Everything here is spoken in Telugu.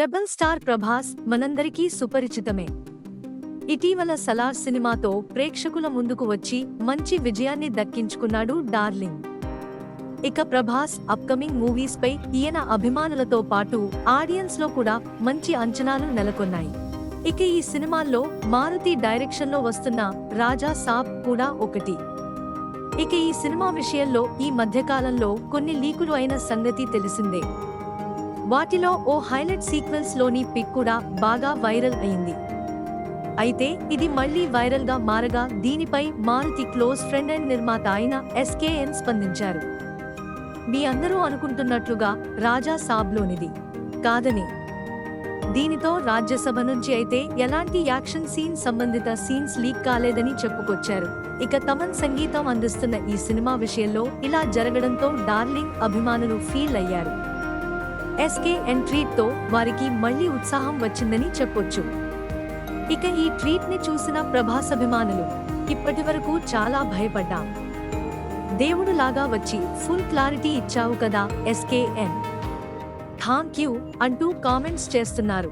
రెబల్ స్టార్ ప్రభాస్ మనందరికీ సుపరిచితమే. ఇటీవల సలార్ సినిమాతో ప్రేక్షకుల ముందుకు వచ్చి మంచి విజయాన్ని దక్కించుకున్నాడు డార్లింగ్. ఇక ప్రభాస్ అప్కమింగ్ మూవీస్ పై ఈయన అభిమానులతో పాటు ఆడియన్స్ లో కూడా మంచి అంచనాలు నెలకొన్నాయి. ఇక ఈ సినిమాల్లో మారుతి డైరెక్షన్ లో వస్తున్న రాజా సాబ్ కూడా ఒకటి. ఇక ఈ సినిమా విషయంలో ఈ మధ్యకాలంలో కొన్ని లీకులు అయిన సంగతి తెలిసిందే. వాటిలో ఓ హైలైట్ సీక్వెన్స్ లోని పిక్ కూడా బాగా వైరల్ అయింది. అయితే ఇది మళ్లీ వైరల్ గా మారగా దీనిపై మారుతి క్లోజ్ ఫ్రెండ్ అండ్ నిర్మాత అయిన ఎస్కేఎన్ స్పందించారు. మీ అందరూ అనుకుంటున్నట్లుగా రాజా సాబ్లోనిది కాదని, దీనితో రాజ్యసభ నుంచి అయితే ఎలాంటి యాక్షన్ సీన్ సంబంధిత సీన్స్ లీక్ కాలేదని చెప్పుకొచ్చారు. ఇక తమన్ సంగీతం అందిస్తున్న ఈ సినిమా విషయంలో ఇలా జరగడంతో డార్లింగ్ అభిమానులు ఫీల్ అయ్యారు. ఎస్కేఎన్ ట్రీట్ తో వారికి మళ్లీ ఉత్సాహం వచ్చిందని చెప్పొచ్చు. ఇక ఈ ట్రీట్ ని చూసిన ప్రభాస్ అభిమానులు ఇప్పటివరకు చాలా భయపడ్డాం, దేవుడు లాగా వచ్చి ఫుల్ క్లారిటీ ఇచ్చావు కదా ఎస్కేఎన్, థాంక్ యూ అంటూ కామెంట్స్ చేస్తున్నారు.